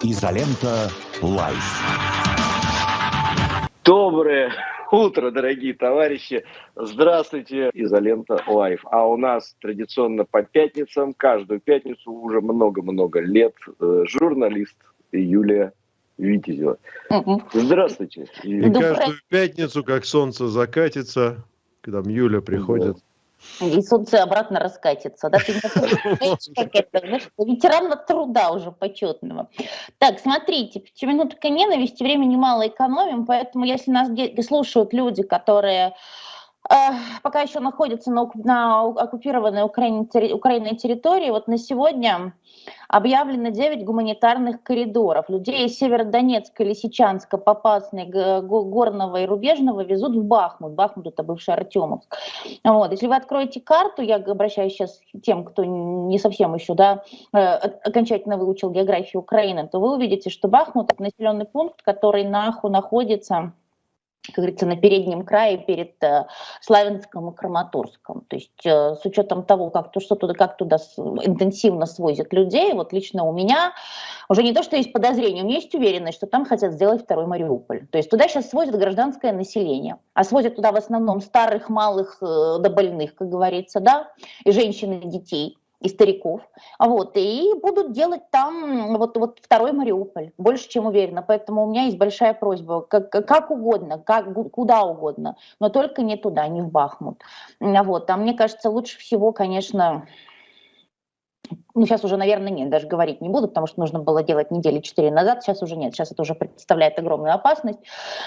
Изолента Лайф. Доброе утро, дорогие товарищи. Здравствуйте, Изолента Лайф. А у нас традиционно по пятницам, каждую пятницу уже много-много лет, журналист Юлия Витязева. Здравствуйте. И каждую пятницу, как солнце закатится, когда Юля приходит. И солнце обратно раскатится. Да? Ты ветеран труда уже почетного. Так, смотрите, 5 минут ненависти, времени мало экономим, поэтому если нас слушают люди, которые пока еще находятся на оккупированной Украиной территории, вот на сегодня объявлено 9 гуманитарных коридоров. Людей из Северодонецка, Лисичанска, Попасной, Горного и Рубежного везут в Бахмут. Бахмут — это бывший Артемовск. Вот. Если вы откроете карту, я обращаюсь сейчас к тем, кто не совсем еще окончательно выучил географию Украины, то вы увидите, что Бахмут — это населенный пункт, который находится, как говорится, на переднем крае перед Славянском и Краматорском. То есть с учетом того, как туда интенсивно свозят людей, вот лично у меня уже не то, что есть подозрение, у меня есть уверенность, что там хотят сделать второй Мариуполь. То есть туда сейчас свозят гражданское население, а свозят туда в основном старых, малых да больных, как говорится, да, и женщин, и детей, и стариков, вот, и будут делать там вот второй Мариуполь, больше чем уверена, поэтому у меня есть большая просьба, как угодно, куда угодно, но только не туда, не в Бахмут, вот, а мне кажется, лучше всего, конечно, сейчас уже, наверное, нет, даже говорить не буду, потому что нужно было делать недели 4 назад, сейчас уже нет, сейчас это уже представляет огромную опасность,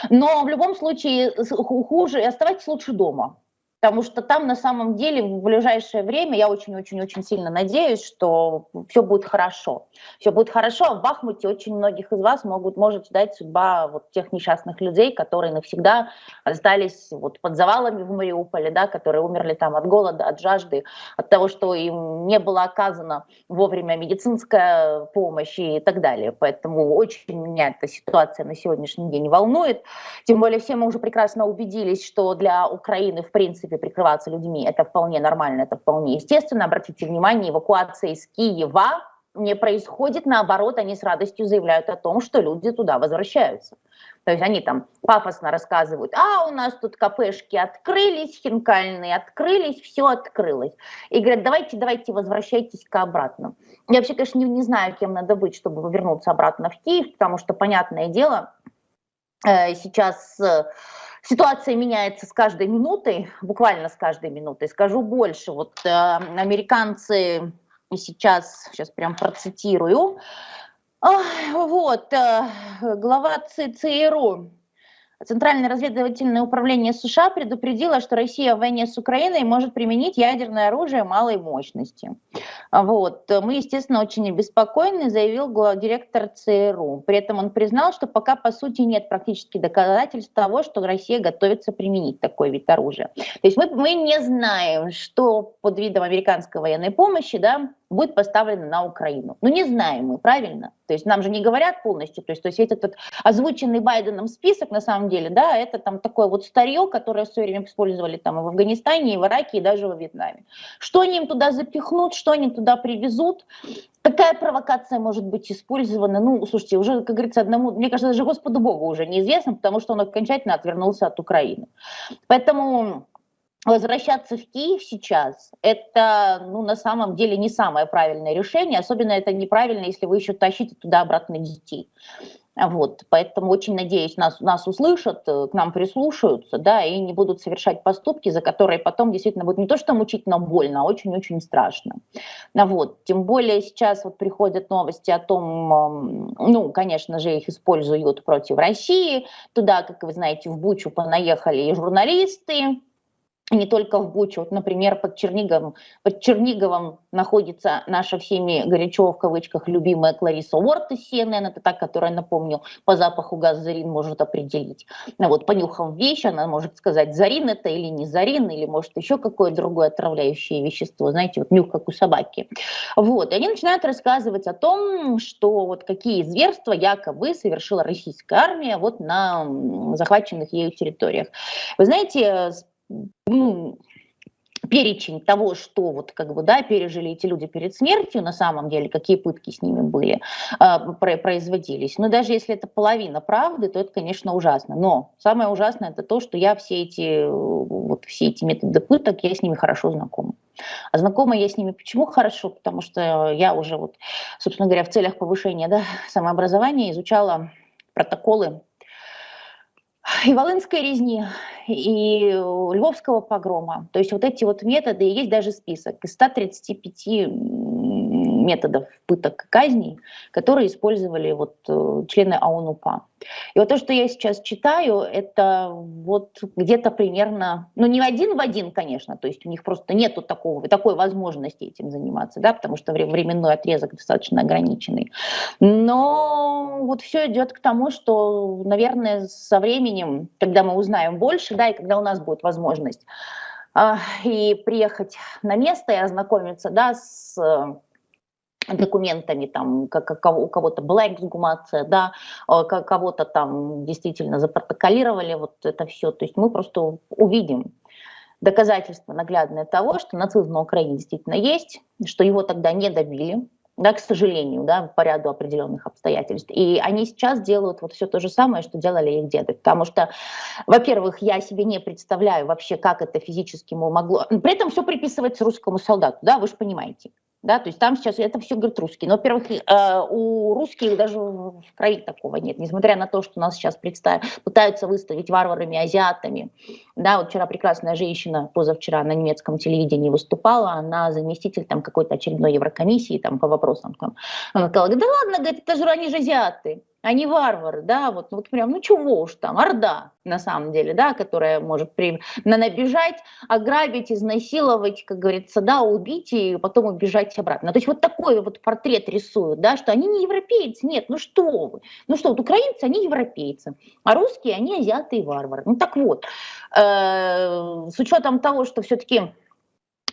но в любом случае хуже, и оставайтесь лучше дома. Потому что там на самом деле в ближайшее время, я очень-очень-очень сильно надеюсь, что все будет хорошо. Все будет хорошо, а в Бахмуте очень многих из вас может ждать судьба вот тех несчастных людей, которые навсегда остались вот под завалами в Мариуполе, да, которые умерли там от голода, от жажды, от того, что им не была оказана вовремя медицинская помощь и так далее. Поэтому очень меня эта ситуация на сегодняшний день волнует. Тем более все мы уже прекрасно убедились, что для Украины в принципе прикрываться людьми — это вполне нормально, это вполне естественно. Обратите внимание, эвакуация из Киева не происходит, наоборот, они с радостью заявляют о том, что люди туда возвращаются. То есть они там пафосно рассказывают: а у нас тут кафешки открылись, хинкальные открылись, все открылось. И говорят: давайте возвращайтесь-ка обратно. Я вообще, конечно, не знаю, кем надо быть, чтобы вернуться обратно в Киев, потому что, понятное дело, сейчас ситуация меняется с каждой минутой, буквально с каждой минутой. Скажу больше, вот американцы сейчас прям процитирую, глава ЦРУ, Центральное разведывательное управление США, предупредило, что Россия в войне с Украиной может применить ядерное оружие малой мощности. Вот. Мы, естественно, очень обеспокоены, заявил директор ЦРУ. При этом он признал, что пока, по сути, нет практически доказательств того, что Россия готовится применить такой вид оружия. То есть мы не знаем, что под видом американской военной помощи, да, будет поставлено на Украину. Ну, не знаем мы, правильно? То есть нам же не говорят полностью, то есть весь этот озвученный Байденом список, на самом деле, да, это там такое вот старье, которое в свое время использовали там и в Афганистане, и в Ираке, и даже во Вьетнаме. Что они им туда запихнут, что они туда привезут, какая провокация может быть использована, ну, слушайте, уже, как говорится, мне кажется, даже Господу Богу уже неизвестно, потому что он окончательно отвернулся от Украины. Поэтому возвращаться в Киев сейчас — это, ну, на самом деле не самое правильное решение, особенно это неправильно, если вы еще тащите туда обратно детей. Вот, поэтому очень надеюсь, нас услышат, к нам прислушаются, да, и не будут совершать поступки, за которые потом действительно будет не то что мучительно больно, а очень-очень страшно. Вот, тем более сейчас вот приходят новости о том, ну, конечно же, их используют против России, туда, как вы знаете, в Бучу понаехали и журналисты, не только в Бучу. Вот, например, под Черниговом находится наша всеми горячо, в кавычках, любимая Клариса Уорд из CNN, это та, которая, напомню, по запаху газзарин может определить. Вот, понюхав вещь, она может сказать, зарин это или не зарин, или может еще какое-то другое отравляющее вещество, знаете, вот нюх, как у собаки. Вот, и они начинают рассказывать о том, что вот какие зверства якобы совершила российская армия вот на захваченных ею территориях. Вы знаете, перечень того, что вот как бы, да, пережили эти люди перед смертью, на самом деле, какие пытки с ними были, производились. Но даже если это половина правды, то это, конечно, ужасно. Но самое ужасное это то, что я все эти методы пыток, я с ними хорошо знакома. А знакома я с ними почему хорошо? Потому что я уже, вот, собственно говоря, в целях повышения, да, самообразования изучала протоколы и Волынской резни, и Львовского погрома. То есть вот эти вот методы, есть даже список из 135 методов пыток и казней, которые использовали вот члены ООН-УПА. И вот то, что я сейчас читаю, это вот где-то примерно, ну не один в один, конечно, то есть у них просто нету такой возможности этим заниматься, да, потому что временной отрезок достаточно ограниченный. Но вот все идет к тому, что, наверное, со временем, когда мы узнаем больше, да, и когда у нас будет возможность и приехать на место и ознакомиться, да, с документами, там, у кого-то была эксгумация, да, кого-то там действительно запротоколировали вот это все. То есть мы просто увидим доказательства наглядные того, что нацизм на Украине действительно есть, что его тогда не добили, да, к сожалению, да, по ряду определенных обстоятельств. И они сейчас делают вот все то же самое, что делали их деды. Потому что, во-первых, я себе не представляю вообще, как это физически могло... При этом все приписывается русскому солдату, да, вы же понимаете. Да, то есть там сейчас это все говорят русские. Но, во-первых, у русских даже в крови такого нет. Несмотря на то, что нас сейчас пытаются выставить варварами, азиатами. Да, вот вчера прекрасная женщина, позавчера на немецком телевидении выступала, она заместитель там какой-то очередной Еврокомиссии там, по вопросам. Там. Она сказала, да ладно, говорит, это же они же азиаты. Они варвары, да, вот прям, ну чего уж там, орда, на самом деле, да, которая может набежать, ограбить, изнасиловать, как говорится, да, убить и потом убежать обратно. То есть вот такой вот портрет рисуют, да, что они не европейцы, нет, ну что вы, вот украинцы, они европейцы, а русские, они азиаты и варвары. Ну так вот, с учетом того, что все-таки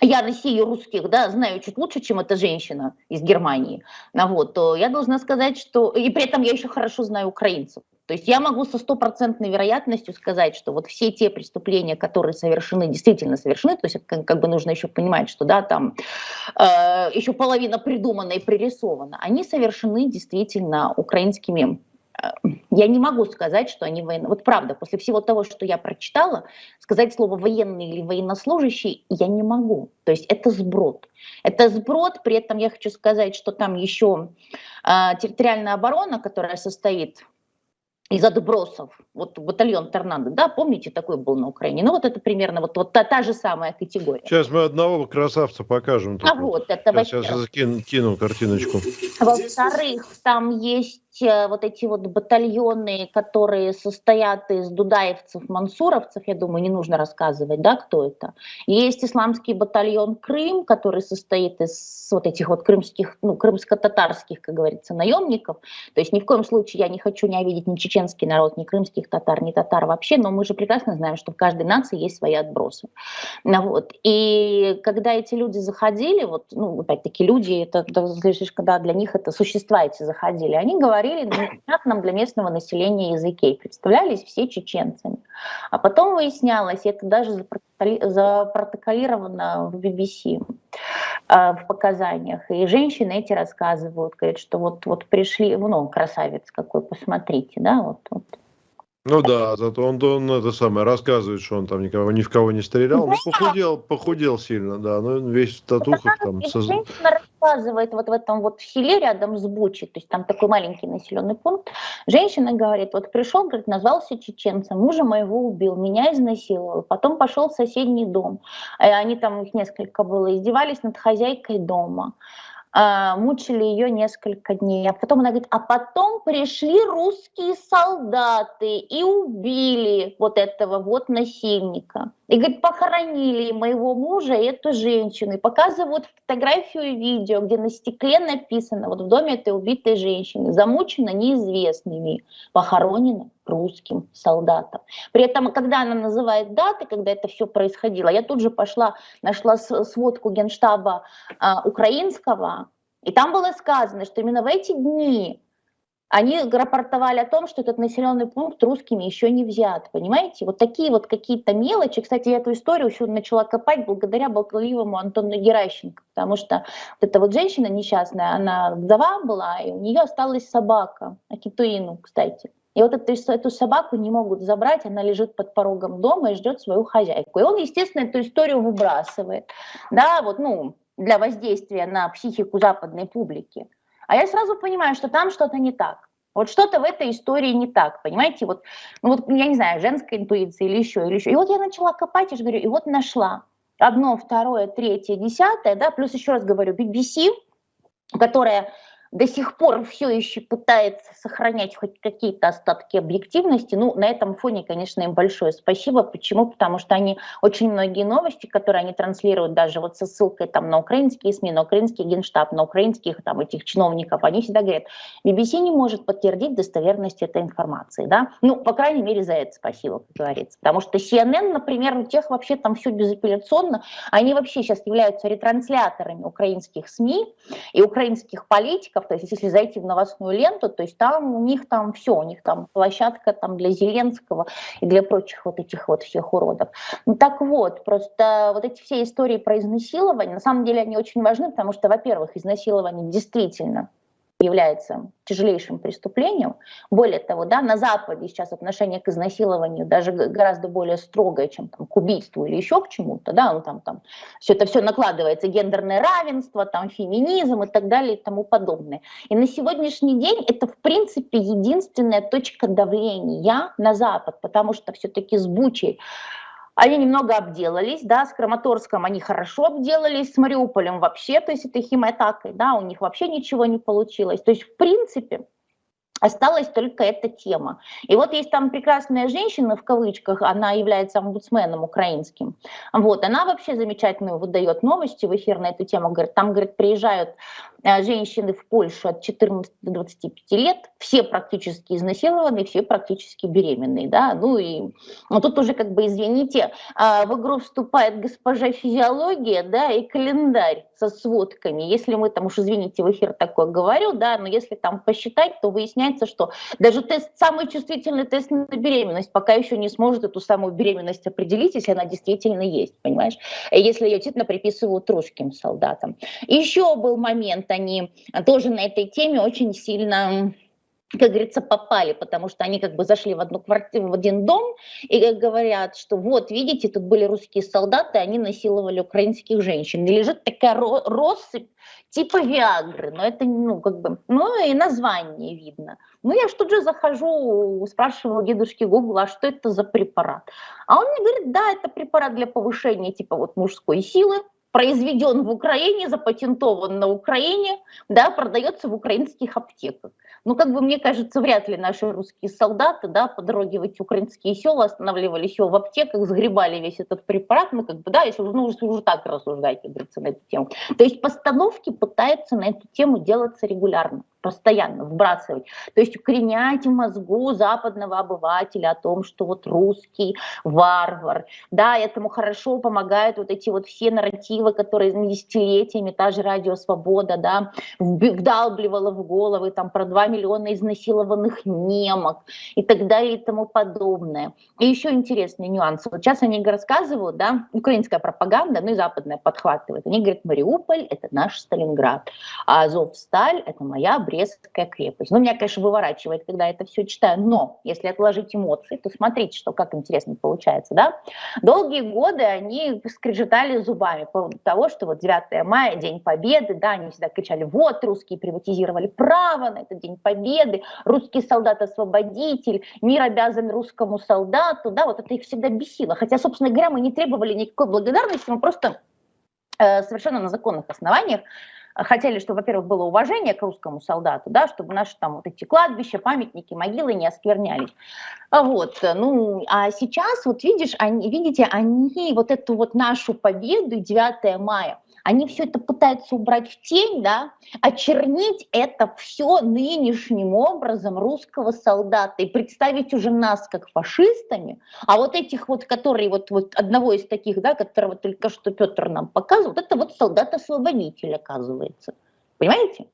я Россию русских, да, знаю чуть лучше, чем эта женщина из Германии, вот, то я должна сказать, что... И при этом я еще хорошо знаю украинцев. То есть я могу со стопроцентной вероятностью сказать, что вот все те преступления, которые совершены, действительно совершены, то есть как бы нужно еще понимать, что да, там еще половина придумана и пририсована, они совершены действительно украинскими. Я не могу сказать, что они военные. Вот правда, после всего того, что я прочитала, сказать слово военный или военнослужащий я не могу. То есть это сброд. Это сброд, при этом я хочу сказать, что там еще территориальная оборона, которая состоит из отбросов, вот батальон «Торнадо», да, помните, такой был на Украине? Ну вот это примерно вот та же самая категория. Сейчас мы одного красавца покажем. Вот, это сейчас кину картиночку. Во-вторых, там есть вот эти вот батальоны, которые состоят из дудаевцев, мансуровцев, я думаю, не нужно рассказывать, да, кто это. Есть исламский батальон Крым, который состоит из вот этих вот крымских, ну, крымско-татарских, как говорится, наемников. То есть ни в коем случае я не хочу не обидеть ни чеченский народ, ни крымских татар, ни татар вообще, но мы же прекрасно знаем, что в каждой нации есть свои отбросы. Вот. И когда эти люди заходили, вот, ну, опять-таки люди, это когда для них это существа эти заходили, они говорили на непонятном для местного населения языке, и представлялись все чеченцами. А потом выяснялось, это даже запротоколировано в BBC в показаниях, и женщины эти рассказывают, говорят, что вот пришли, ну, красавец какой, посмотрите, да, вот. Ну да, зато он это самое рассказывает, что он там ни в кого не стрелял. Ну, похудел сильно, да, но весь в татухах там. Женщина рассказывает вот в этом вот селе рядом с Бучей, то есть там такой маленький населенный пункт. Женщина говорит, вот пришел, говорит, назвался чеченцем, мужа моего убил, меня изнасиловал, потом пошел в соседний дом. Они там, их несколько было, издевались над хозяйкой дома. Мучили ее несколько дней. А потом она говорит, а потом пришли русские солдаты и убили вот этого вот насильника. И, говорит, похоронили моего мужа и эту женщину. И показывают фотографию и видео, где на стекле написано, вот в доме этой убитой женщины, замучена неизвестными, похоронена русским солдатом. При этом, когда она называет даты, когда это все происходило, я тут же нашла сводку Генштаба украинского, и там было сказано, что именно в эти дни Они рапортовали о том, что этот населенный пункт русскими еще не взят, понимаете? Вот такие вот какие-то мелочи. Кстати, я эту историю еще начала копать благодаря болтливому Антону Геращенко, потому что вот эта вот женщина несчастная, она вдова была, и у нее осталась собака, Акитуину, кстати. И вот эту собаку не могут забрать, она лежит под порогом дома и ждет свою хозяйку. И он, естественно, эту историю выбрасывает, да, вот, ну, для воздействия на психику западной публики. А я сразу понимаю, что там что-то не так. Вот что-то в этой истории не так, понимаете? Вот, ну вот, я не знаю, женская интуиция или еще, или еще. И вот я начала копать, я же говорю, и вот нашла. Одно, второе, третье, десятое, да, плюс еще раз говорю, BBC, которая до сих пор все еще пытается сохранять хоть какие-то остатки объективности. Ну, на этом фоне, конечно, им большое спасибо. Почему? Потому что они очень многие новости, которые они транслируют даже вот со ссылкой там на украинские СМИ, на украинский генштаб, на украинских там этих чиновников, они всегда говорят, BBC не может подтвердить достоверность этой информации, да? Ну, по крайней мере, за это спасибо, как говорится. Потому что CNN, например, у тех вообще там все безапелляционно, они вообще сейчас являются ретрансляторами украинских СМИ и украинских политиков. То есть если зайти в новостную ленту, то есть там у них там все, у них там площадка там для Зеленского и для прочих вот этих вот всех уродов. Ну так вот, просто вот эти все истории про изнасилование, на самом деле они очень важны, потому что, во-первых, изнасилование действительно является тяжелейшим преступлением. Более того, да, на Западе сейчас отношение к изнасилованию даже гораздо более строгое, чем там, к убийству или еще к чему-то. Да, ну, там все это все накладывается, гендерное равенство, там, феминизм и так далее и тому подобное. И на сегодняшний день это, в принципе, единственная точка давления на Запад, потому что все-таки с Бучей они немного обделались, да, с Краматорском они хорошо обделались, с Мариуполем вообще, то есть это химатакой, да, у них вообще ничего не получилось. То есть, в принципе, осталась только эта тема. И вот есть там прекрасная женщина, в кавычках, она является омбудсменом украинским. Вот, она вообще замечательную выдает новости в эфир на эту тему. Говорит, там, говорит, приезжают женщины в Польшу от 14 до 25 лет, все практически изнасилованные, все практически беременные. Да? Ну и ну, тут уже, как бы, извините, в игру вступает госпожа физиология, да, и календарь со сводками. Если мы там, уж извините, в эфир такое говорю, да, но если там посчитать, то выясняется, что даже тест, самый чувствительный тест на беременность пока еще не сможет эту самую беременность определить, если она действительно есть, понимаешь? Если ее действительно приписывают русским солдатам. И еще был момент, они тоже на этой теме очень сильно, как говорится, попали, потому что они как бы зашли в одну квартиру, в один дом и говорят, что вот, видите, тут были русские солдаты, они насиловали украинских женщин. И лежит такая россыпь типа Виагры, но это, ну, как бы, ну, и название видно. Ну, я ж тут же захожу, спрашиваю у дедушки Гугла, а что это за препарат? А он мне говорит, да, это препарат для повышения типа вот мужской силы, произведен в Украине, запатентован на Украине, да, продается в украинских аптеках. Ну, как бы, мне кажется, вряд ли наши русские солдаты, да, по дороге в эти украинские села останавливались еще в аптеках, сгребали весь этот препарат, ну, как бы, да, если уже так рассуждать, как говорится, на эту тему. То есть постановки пытаются на эту тему делаться регулярно, постоянно вбрасывать. То есть укоренять в мозгу западного обывателя о том, что вот русский варвар, да, этому хорошо помогают вот эти вот все нарративы, которые десятилетиями, та же Радио Свобода, да, вдалбливала в головы там про 2 миллиона изнасилованных немок и так далее и тому подобное. И еще интересный нюанс. Вот сейчас они рассказывают, да, украинская пропаганда, ну и западная подхватывает. Они говорят, Мариуполь — это наш Сталинград, а Азовсталь — это моя Брестская крепость. Ну, меня, конечно, выворачивает, когда я это все читаю, но если отложить эмоции, то смотрите, что как интересно получается, да. Долгие годы они скрежетали зубами по поводу того, что вот 9 мая, День Победы, да, они всегда кричали, вот, русские приватизировали право на этот День Победы, русский солдат-освободитель, мир обязан русскому солдату, да, вот это их всегда бесило. Хотя, собственно говоря, мы не требовали никакой благодарности, мы просто совершенно на законных основаниях хотели, чтобы, во-первых, было уважение к русскому солдату, да, чтобы наши там вот эти кладбища, памятники, могилы не осквернялись. Вот, ну, а сейчас, вот видишь, видите, они вот эту вот нашу победу, 9 мая, они все это пытаются убрать в тень, да, очернить это все нынешним образом русского солдата и представить уже нас как фашистами, а вот этих вот, которые вот одного из таких, да, которого только что Петр нам показывал, вот это вот солдат-освободитель, оказывается. Понимаете?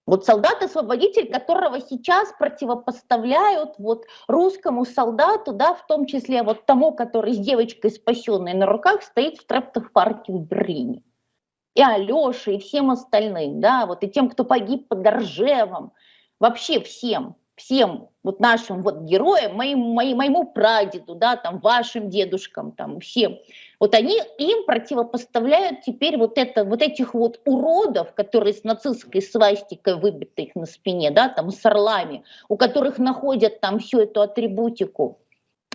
Вот солдат-освободитель, которого сейчас противопоставляют вот русскому солдату, да, в том числе вот тому, который с девочкой спасенной на руках стоит в Трептов-парке в Берлине. И Алёше, и всем остальным, да, вот и тем, кто погиб под Ржевом, вообще всем вот нашим вот героям, моему прадеду, да, там, вашим дедушкам, там, всем, вот они им противопоставляют теперь вот этих вот уродов, которые с нацистской свастикой, выбитой их на спине, да, там, с орлами, у которых находят там всю эту атрибутику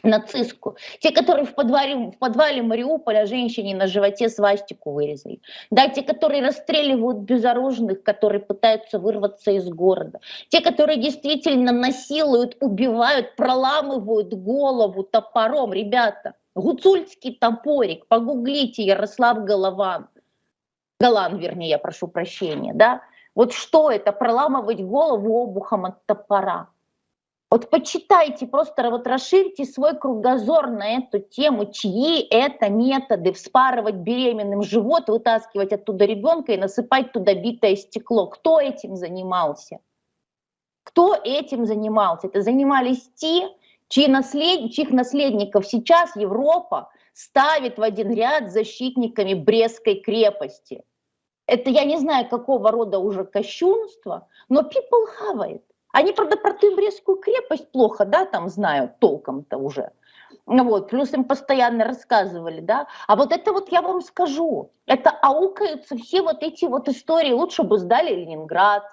нацистскую. Те, которые в подвале Мариуполя женщине на животе свастику вырезали. Да, те, которые расстреливают безоружных, которые пытаются вырваться из города. Те, которые действительно насилуют, убивают, проламывают голову топором. Ребята, гуцульский топорик, погуглите, Ярослав Голан, вернее, я прошу прощения, да. Вот что это, проламывать голову обухом от топора? Вот почитайте, просто вот расширьте свой кругозор на эту тему, чьи это методы: вспарывать беременным живот, вытаскивать оттуда ребенка и насыпать туда битое стекло. Кто этим занимался? Кто этим занимался? Это занимались те, чьих наследников сейчас Европа ставит в один ряд с защитниками Брестской крепости. Это я не знаю, какого рода уже кощунство, но people have it. Они, правда, про ту Брестскую крепость плохо, да, там знают толком-то уже. Вот, плюс им постоянно рассказывали, да. А вот это вот я вам скажу, это аукаются все вот эти вот истории. Лучше бы сдали Ленинград,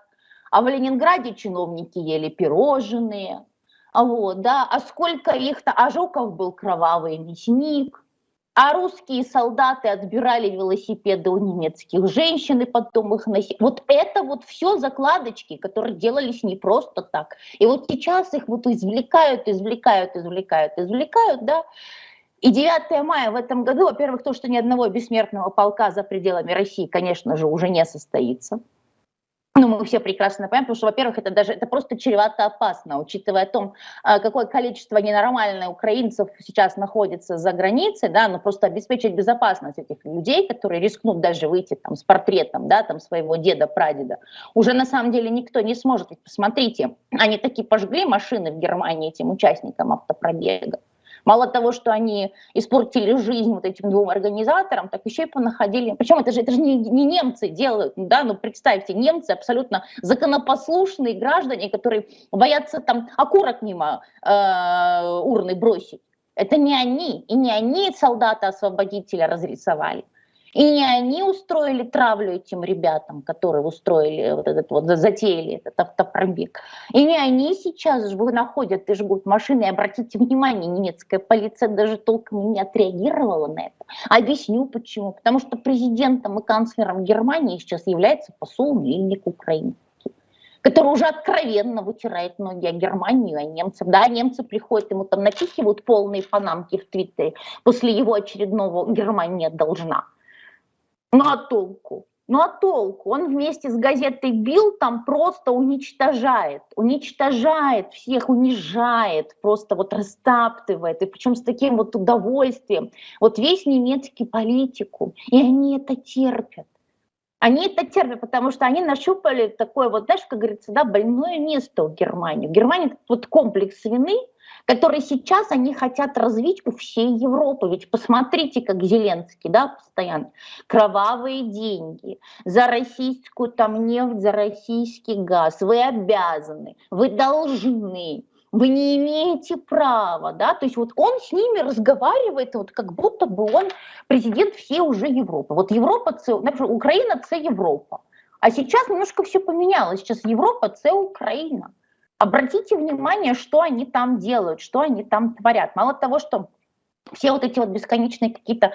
а в Ленинграде чиновники ели пирожные. Вот, да, а сколько их-то, а Жуков был кровавый мясник. А русские солдаты отбирали велосипеды у немецких женщин и потом их носили. Вот это вот все закладочки, которые делались не просто так. И вот сейчас их вот извлекают, да. И 9 мая в этом году, во-первых, то, что ни одного бессмертного полка за пределами России, конечно же, уже не состоится. Ну, мы все прекрасно понимаем, потому что, во-первых, это просто чревато опасно, учитывая то, какое количество ненормальных украинцев сейчас находится за границей, да, но просто обеспечить безопасность этих людей, которые рискнут даже выйти там с портретом, да, там своего деда-прадеда, уже на самом деле никто не сможет. Ведь посмотрите, они таки пожгли машины в Германии этим участникам автопробега. Мало того, что они испортили жизнь вот этим двум организаторам, так еще и понаходили. Причем это же не немцы делают, да, ну представьте, немцы абсолютно законопослушные граждане, которые боятся там окурок мимо урны бросить. Это не они, и не они солдата-освободителя разрисовали. И не они устроили травлю этим ребятам, которые устроили затеяли этот автопробег. И не они сейчас находят и жгут машины. И обратите внимание, немецкая полиция даже толком не отреагировала на это. Объясню почему. Потому что президентом и канцлером Германии сейчас является посол Мельник украинский, который уже откровенно вытирает ноги о Германию, о немцев. Да, немцы приходят, ему там напихивают полные панамки в Твиттере после его очередного «Германия должна». Ну а толку? Он вместе с газетой «Билд» там просто уничтожает всех, унижает, просто вот растаптывает, и причем с таким вот удовольствием. Вот весь немецкий политикум, и они это терпят. Потому что они нащупали такое вот, знаешь, как говорится, да, больное место у Германии. В Германии вот комплекс вины, который сейчас они хотят развить у всей Европы. Ведь посмотрите, как Зеленский, да, постоянно. Кровавые деньги за российскую там нефть, за российский газ. Вы обязаны, вы должны, вы не имеете права, да, то есть вот он с ними разговаривает, вот как будто бы он президент всей уже Европы. Вот Европа, например, Украина – це Европа. А сейчас немножко все поменялось, сейчас Европа – це Украина. Обратите внимание, что они там делают, что они там творят. Мало того, что все вот эти вот бесконечные какие-то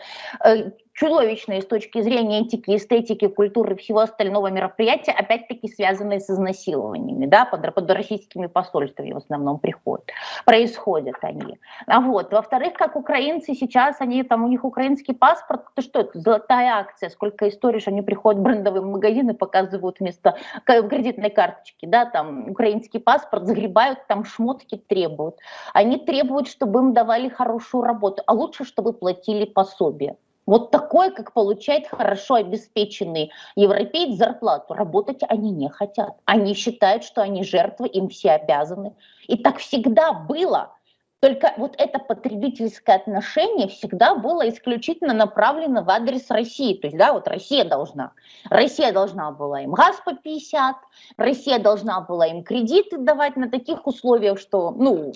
чудовищные с точки зрения этики, эстетики, культуры и всего остального мероприятия, опять-таки связанные с изнасилованиями, да, под российскими посольствами в основном происходят они. Вот. Во-вторых, как украинцы сейчас, они там, у них украинский паспорт, то что это, золотая акция, сколько историй, что они приходят в брендовые магазины, показывают вместо кредитной карточки, да, там украинский паспорт, загребают, там шмотки требуют. Они требуют, чтобы им давали хорошую работу, а лучше, чтобы платили пособие. Вот такое, как получает хорошо обеспеченный европеец зарплату. Работать они не хотят. Они считают, что они жертвы, им все обязаны. И так всегда было. Только вот это потребительское отношение всегда было исключительно направлено в адрес России. То есть, да, вот Россия должна. Россия должна была им газ по 50, Россия должна была им кредиты давать на таких условиях, что, ну,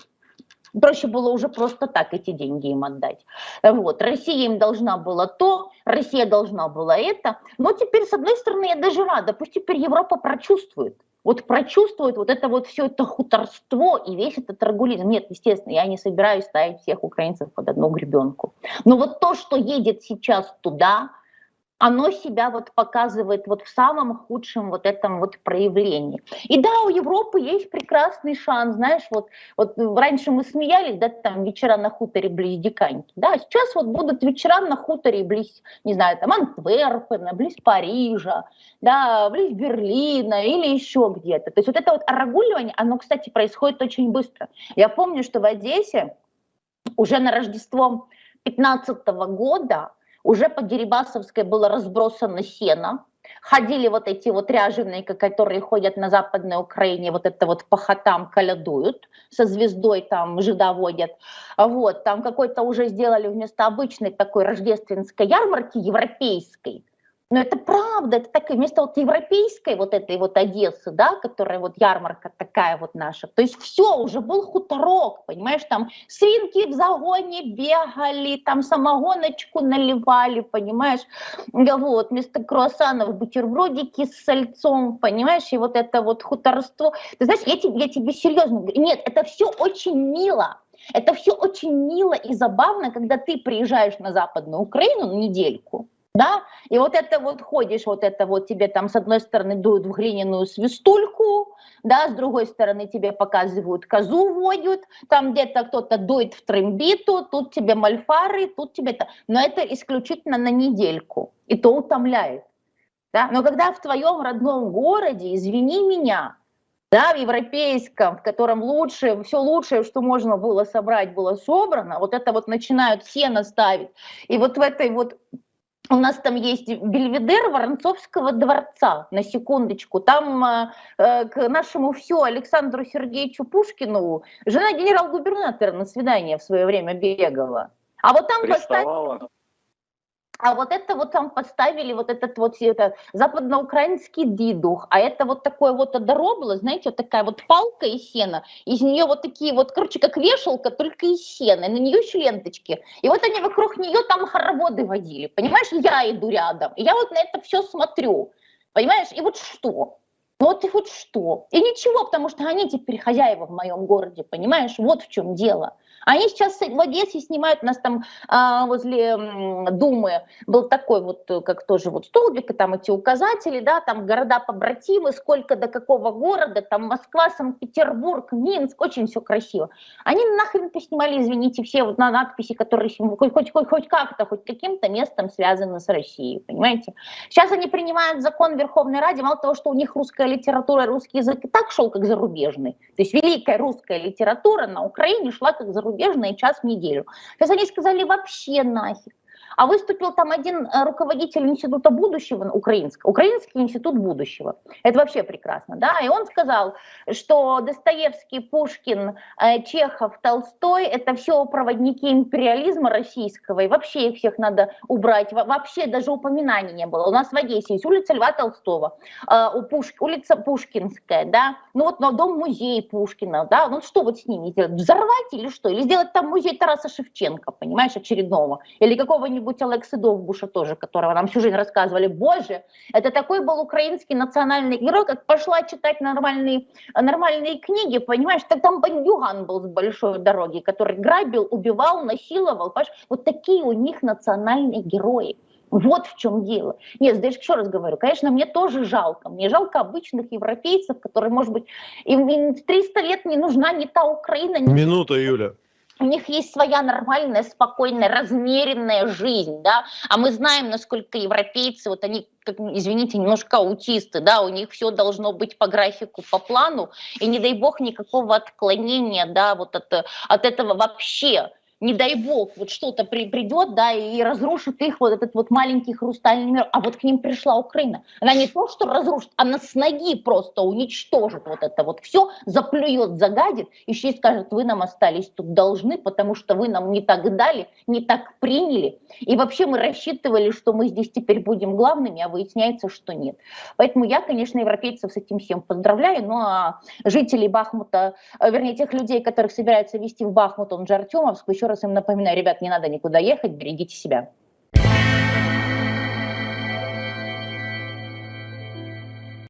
проще было уже просто так эти деньги им отдать. Вот. Россия им должна была то, Россия должна была это. Но теперь, с одной стороны, я даже рада, пусть теперь Европа прочувствует. Вот прочувствует вот это вот все это хуторство и весь этот рагулизм. Нет, естественно, я не собираюсь ставить всех украинцев под одну гребенку. Но вот то, что едет сейчас туда, оно себя вот показывает вот в самом худшем вот этом вот проявлении. И да, у Европы есть прекрасный шанс, знаешь, вот раньше мы смеялись, да, там вечера на хуторе близ Диканьки, да, сейчас вот будут вечера на хуторе близ, не знаю, там Антверпена, близ Парижа, да, близ Берлина или еще где-то. То есть вот это вот рагуливание, оно, кстати, происходит очень быстро. Я помню, что в Одессе уже на Рождество 2015 года уже по Дерибасовской было разбросано сено, ходили вот эти вот ряженые, которые ходят на Западной Украине, вот это вот по хатам колядуют, со звездой там жида водят, вот, там какой-то уже сделали вместо обычной такой рождественской ярмарки европейской. Но это правда, это так, вместо вот европейской вот этой вот Одессы, да, которая вот ярмарка такая вот наша, то есть все, уже был хуторок, понимаешь, там свинки в загоне бегали, там самогоночку наливали, понимаешь, вот, вместо круассанов бутербродики с сальцом, понимаешь, и вот это вот хуторство. Ты знаешь, я тебе серьезно говорю, нет, это все очень мило. Это все очень мило и забавно, когда ты приезжаешь на Западную Украину на недельку, да, и вот это вот ходишь, вот это вот тебе там с одной стороны дуют в глиняную свистульку, да, с другой стороны тебе показывают козу водят, там где-то кто-то дует в трембиту, тут тебе мальфары, тут тебе это, но это исключительно на недельку, и то утомляет, да, но когда в твоем родном городе, извини меня, да, в европейском, в котором лучше, все лучшее, что можно было собрать, было собрано, вот это вот начинают сено ставить, и вот в этой вот у нас там есть бельведер Воронцовского дворца, на секундочку. Там к нашему все Александру Сергеевичу Пушкину жена генерал-губернатора на свидание в свое время бегала. А вот там поставили... А вот это вот там поставили вот этот вот это, западноукраинский дидух, а это вот такое вот одоробло, знаете, вот такая вот палка из сена, из нее вот такие вот, короче, как вешалка, только из сена, и на нее еще ленточки. И вот они вокруг нее там хороводы водили, понимаешь, я иду рядом, и я вот на это все смотрю, понимаешь, и вот что? Вот и вот что? И ничего, потому что они теперь хозяева в моем городе, понимаешь, вот в чем дело. Они сейчас в Одессе снимают, у нас там возле Думы был такой вот, как тоже вот столбик, и там эти указатели, да, там города-побратимы, сколько до какого города, там Москва, Санкт-Петербург, Минск, очень все красиво. Они нахрен поснимали, извините, все вот на надписи, которые хоть как-то, хоть каким-то местом связаны с Россией, понимаете. Сейчас они принимают закон Верховной Раде, мало того, что у них русская литература, русский язык и так шел как зарубежный, то есть великая русская литература на Украине шла как зарубежная час в неделю. Сейчас они сказали вообще нафиг. А выступил там один руководитель Института будущего украинского, Украинский институт будущего. Это вообще прекрасно, да? И он сказал, что Достоевский, Пушкин, Чехов, Толстой – это все проводники империализма российского, и вообще их всех надо убрать. Вообще даже упоминаний не было. У нас в Одессе есть улица Льва Толстого, улица Пушкинская, да? Ну вот дом-музей Пушкина, да? Ну что вот с ними сделать? Взорвать или что? Или сделать там музей Тараса Шевченко, понимаешь, очередного? Или какого-нибудь Алекса Довбуша тоже, которого нам всю жизнь рассказывали. Боже, это такой был украинский национальный герой, как пошла читать нормальные книги, понимаешь, так там бандюган был с большой дороги, который грабил, убивал, насиловал, понимаешь? Вот такие у них национальные герои. Вот в чем дело. Нет, да, еще раз говорю, конечно, мне тоже жалко. Мне жалко обычных европейцев, которые, может быть, им 300 лет не нужна ни та Украина. Минута, Юля. У них есть своя нормальная, спокойная, размеренная жизнь, да, а мы знаем, насколько европейцы, вот они, извините, немножко аутисты, да, у них все должно быть по графику, по плану, и не дай бог никакого отклонения, да, вот от этого вообще. не дай бог, вот что-то придет, да, и разрушит их вот этот вот маленький хрустальный мир. А вот к ним пришла Украина. Она не то, что разрушит, она с ноги просто уничтожит вот это вот все, заплюет, загадит, еще и скажет, вы нам остались тут должны, потому что вы нам не так дали, не так приняли. И вообще мы рассчитывали, что мы здесь теперь будем главными, а выясняется, что нет. Поэтому я, конечно, европейцев с этим всем поздравляю, ну а жителей Бахмута, вернее, тех людей, которых собираются вести в Бахмут, он же Артемовск, еще раз им напоминаю, ребят, не надо никуда ехать, берегите себя.